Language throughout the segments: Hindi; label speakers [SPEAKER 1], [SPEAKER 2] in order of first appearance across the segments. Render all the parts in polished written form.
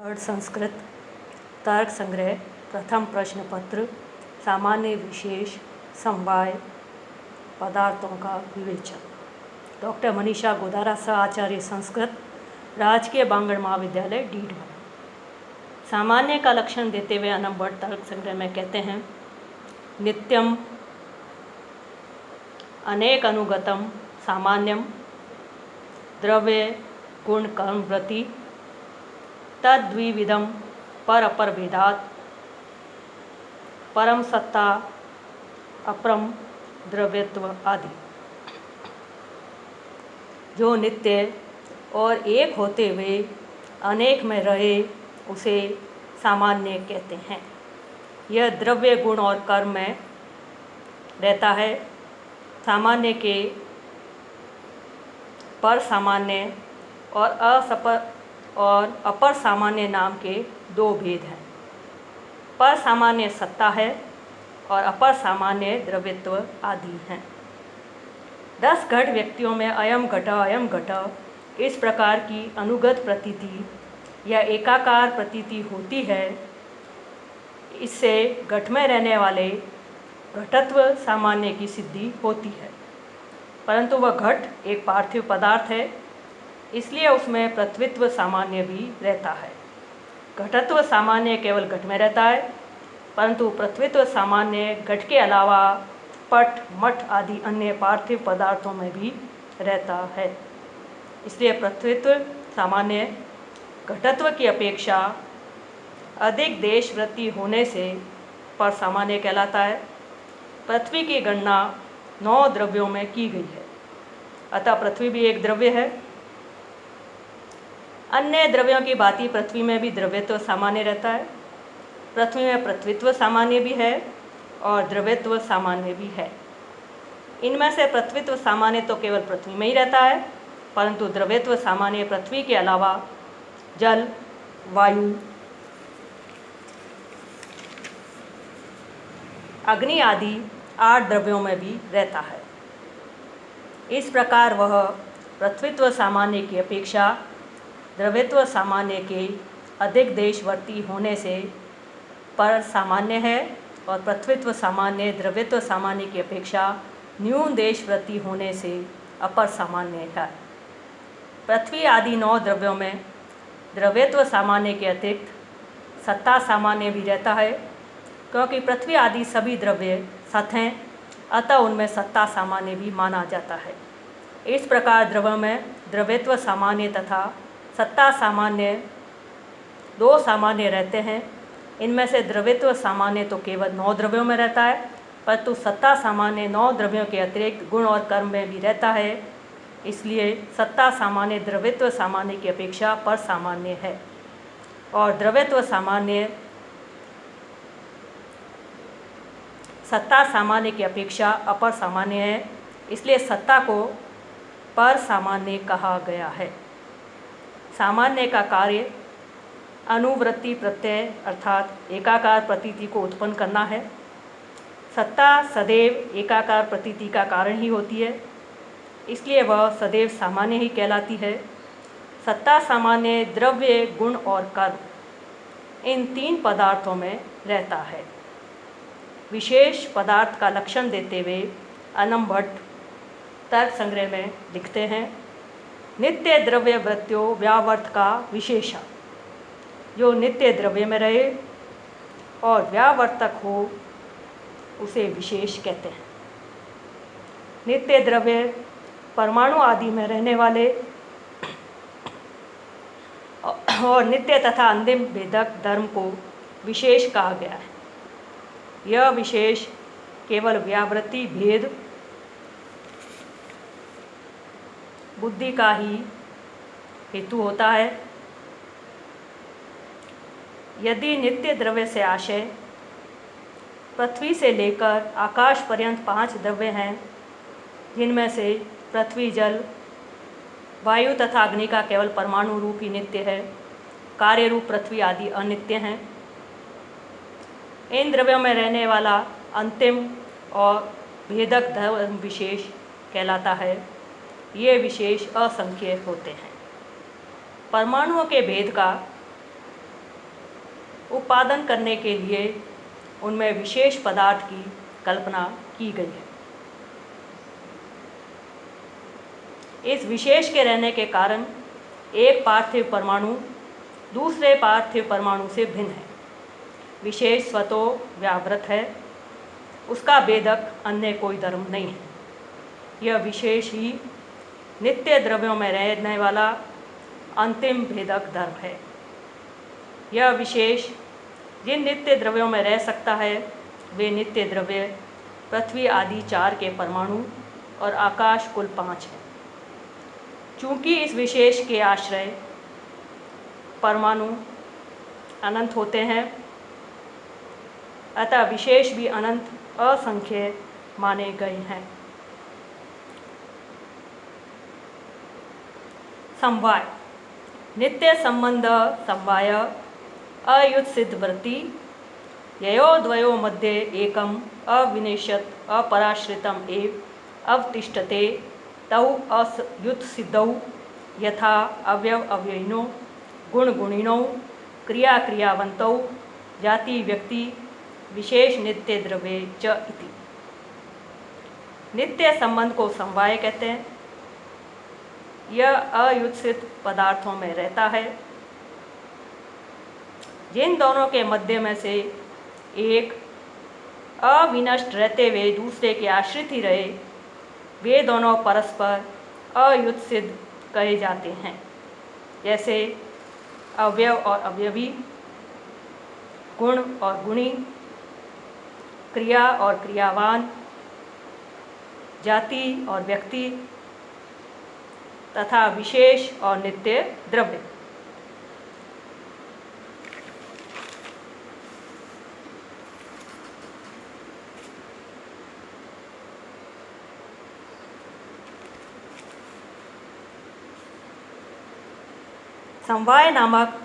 [SPEAKER 1] थर्ड संस्कृत तर्क संग्रह प्रथम प्रश्न पत्र सामान्य विशेष समवाय पदार्थों का विवेचन। डॉक्टर मनीषा गोदारा सह आचार्य संस्कृत राजकीय बांगड़ महाविद्यालय डीडवाना। सामान्य का लक्षण देते हुए अनम भट्ट तर्क संग्रह में कहते हैं, नित्यम अनेक अनुगतम सामान्यम द्रव्य गुण कर्म वृत्ति तद्विविधम पर अपर भेदात परम सत्ता अपरम द्रव्यत्व आदि। जो नित्य और एक होते हुए अनेक में रहे उसे सामान्य कहते हैं। यह द्रव्य गुण और कर्म में रहता है। सामान्य के पर सामान्य और अपर सामान्य नाम के दो भेद हैं। पर सामान्य सत्ता है और अपर सामान्य द्रव्यत्व आदि हैं। 10 घट व्यक्तियों में अयम घट इस प्रकार की अनुगत प्रतीति या एकाकार प्रतीति होती है। इससे घट में रहने वाले घटत्व सामान्य की सिद्धि होती है, परंतु वह घट एक पार्थिव पदार्थ है, इसलिए उसमें पृथ्वीत्व सामान्य भी रहता है। घटत्व सामान्य केवल घट में रहता है, परंतु पृथ्वीत्व सामान्य घट के अलावा पट मठ आदि अन्य पार्थिव पदार्थों में भी रहता है। इसलिए पृथ्वीत्व सामान्य घटत्व की अपेक्षा अधिक देशवृत्ति होने से पर सामान्य कहलाता है। पृथ्वी की गणना 9 द्रव्यों में की गई है, अतः पृथ्वी भी एक द्रव्य है। अन्य द्रव्यों की भांति पृथ्वी में भी द्रव्यत्व सामान्य रहता है। पृथ्वी में पृथ्वीत्व सामान्य भी है और द्रव्यत्व सामान्य भी है। इनमें से पृथ्वीत्व सामान्य तो केवल पृथ्वी में ही रहता है, परंतु द्रव्यत्व सामान्य पृथ्वी के अलावा जल, वायु, अग्नि आदि 8 द्रव्यों में भी रहता है। इस प्रकार वह पृथ्वीत्व सामान्य की अपेक्षा द्रव्यत्व सामान्य के अधिक देशवर्ती होने से पर सामान्य है और पृथ्वीत्व सामान्य द्रव्यत्व सामान्य की अपेक्षा न्यून देशवर्ती होने से अपर सामान्य है। पृथ्वी आदि 9 द्रव्यों में द्रव्यत्व सामान्य के अतिरिक्त सत्ता सामान्य भी रहता है, क्योंकि पृथ्वी आदि सभी द्रव्य सत हैं, अतः उनमें सत्ता सामान्य भी माना जाता है। इस प्रकार द्रव्यों में द्रव्यत्व सामान्य तथा सत्ता सामान्य 2 सामान्य रहते हैं। इनमें से द्रव्यत्व सामान्य तो केवल 9 द्रव्यों में रहता है, परंतु सत्ता सामान्य 9 द्रव्यों के अतिरिक्त गुण और कर्म में भी रहता है। इसलिए सत्ता सामान्य द्रव्यत्व सामान्य की अपेक्षा पर सामान्य है और द्रव्यत्व सामान्य सत्ता सामान्य की अपेक्षा अपर सामान्य है। इसलिए सत्ता को पर सामान्य कहा गया है। सामान्य का कार्य अनुवृत्ति प्रत्यय अर्थात एकाकार प्रतीति को उत्पन्न करना है। सत्ता सदैव एकाकार प्रतीति का कारण ही होती है, इसलिए वह सदैव सामान्य ही कहलाती है। सत्ता सामान्य द्रव्य गुण और कर्म इन 3 पदार्थों में रहता है। विशेष पदार्थ का लक्षण देते हुए अनम भट्ट तर्क संग्रह में लिखते हैं, नित्य द्रव्य वृत्त्यो व्यावर्त का विशेषा। जो नित्य द्रव्य में रहे और व्यावर्तक हो उसे विशेष कहते हैं। नित्य द्रव्य परमाणु आदि में रहने वाले और नित्य तथा अंतिम भेदक धर्म को विशेष कहा गया है। यह विशेष केवल व्यावृत्ति भेद बुद्धि का ही हेतु होता है। यदि नित्य द्रव्य से आशय पृथ्वी से लेकर आकाश पर्यंत 5 द्रव्य हैं, जिनमें से पृथ्वी, जल, वायु तथा अग्नि का केवल परमाणु रूप ही नित्य है, कार्य रूप पृथ्वी आदि अनित्य हैं। इन द्रव्यों में रहने वाला अंतिम और भेदक धर्म विशेष कहलाता है। ये विशेष असंख्य होते हैं। परमाणुओं के भेद का उत्पादन करने के लिए उनमें विशेष पदार्थ की कल्पना की गई है। इस विशेष के रहने के कारण एक पार्थिव परमाणु दूसरे पार्थिव परमाणु से भिन्न है, विशेष स्वतः व्यावृत है, उसका भेदक अन्य कोई धर्म नहीं है। यह विशेष ही नित्य द्रव्यों में रहने वाला अंतिम भेदक धर्म है। यह विशेष जिन नित्य द्रव्यों में रह सकता है वे नित्य द्रव्य पृथ्वी आदि 4 के परमाणु और आकाश कुल 5 हैं। चूँकि इस विशेष के आश्रय परमाणु अनंत होते हैं, अतः विशेष भी अनंत असंख्य माने गए हैं। समवाय नित्य संबंध समवाय अयुत्सिद्ध वृत्ति ययोर्द्वयो मध्ये एकम अविनिश्यत अपराश्रितम एव अवतिष्ठते तौ असयुत्सिद्धौ यथा अवयव अवयविनो गुण गुणिनौ क्रिया क्रियावन्तौ जाति व्यक्ति विशेष नित्य द्रव्ये च इति। नित्य संबंध को समवाय कहते हैं। यह अयुत्सित पदार्थों में रहता है। जिन दोनों के मध्य में से एक अविनष्ट रहते हुए दूसरे के आश्रित ही रहे, वे दोनों परस्पर अयुत्सित कहे जाते हैं। जैसे अवयव और अवयवी, गुण और गुणी, क्रिया और क्रियावान, जाति और व्यक्ति तथा विशेष और नित्य द्रव्य। समवाय नामक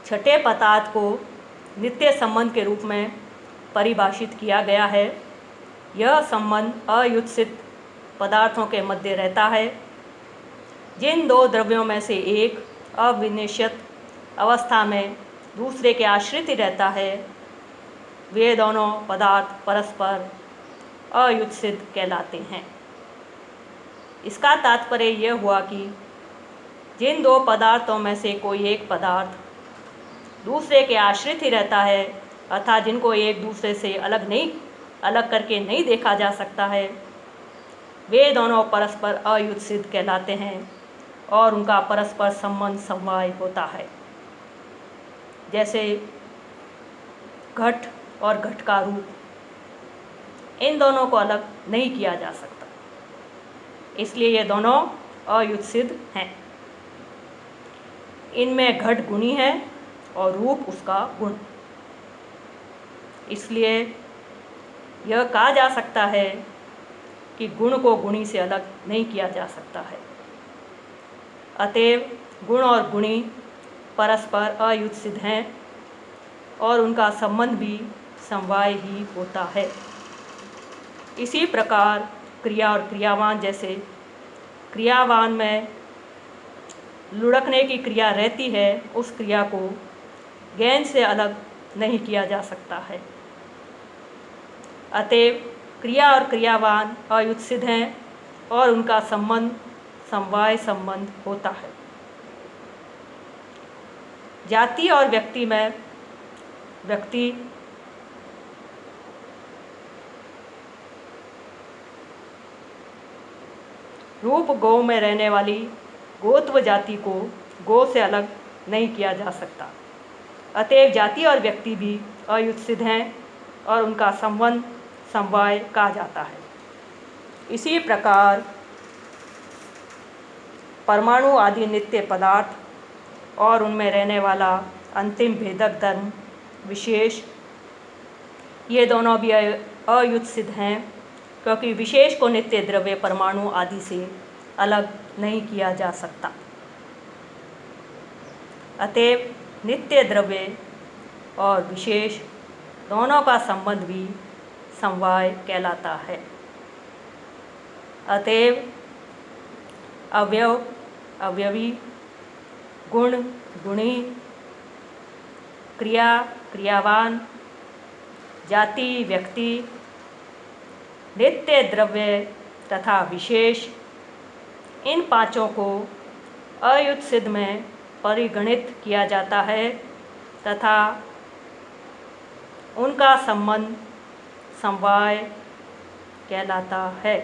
[SPEAKER 1] छठे पदार्थ को नित्य संबंध के रूप में परिभाषित किया गया है। यह संबंध अयुत्सित पदार्थों के मध्य रहता है। जिन दो द्रव्यों में से एक अविनिश्चित अवस्था में दूसरे के आश्रित ही रहता है, वे दोनों पदार्थ परस्पर अयुत्सित कहलाते हैं। इसका तात्पर्य यह हुआ कि जिन दो पदार्थों में से कोई एक पदार्थ दूसरे के आश्रित ही रहता है, अर्थात जिनको एक दूसरे से अलग करके नहीं देखा जा सकता है, वे दोनों परस्पर अयुत्सित कहलाते हैं और उनका परस्पर संबंध समवाय होता है। जैसे घट और घट का रूप, इन दोनों को अलग नहीं किया जा सकता, इसलिए ये दोनों अयुत्सित हैं। इनमें घट गुणी है और रूप उसका गुण, इसलिए यह कहा जा सकता है कि गुण को गुणी से अलग नहीं किया जा सकता है। अतएव गुण और गुणी परस्पर अयुत्सित हैं और उनका संबंध भी समवाय ही होता है। इसी प्रकार क्रिया और क्रियावान, जैसे क्रियावान में लुढ़कने की क्रिया रहती है, उस क्रिया को गेंद से अलग नहीं किया जा सकता है। अतएव क्रिया और क्रियावान अयुत्सित हैं और उनका संबंध समवाय संबंध होता है। जाति और व्यक्ति में व्यक्ति रूप गौ में रहने वाली गोत्व जाति को गौ से अलग नहीं किया जा सकता। अतएव जाति और व्यक्ति भी अयुत्सित हैं और उनका संबंध समवाय कहा जाता है। इसी प्रकार परमाणु आदि नित्य पदार्थ और उनमें रहने वाला अंतिम भेदक धर्म विशेष, ये दोनों भी अयुत्सित हैं, क्योंकि विशेष को नित्य द्रव्य परमाणु आदि से अलग नहीं किया जा सकता। अतएव नित्य द्रव्य और विशेष दोनों का संबंध भी समवाय कहलाता है। अतएव अवयव अवयवी, गुण गुणी, क्रिया, क्रियावान, जाति, व्यक्ति, नित्य, द्रव्य तथा विशेष, इन पांचों को अयुत सिद्ध में परिगणित किया जाता है तथा उनका संबंध समवाय कहलाता है।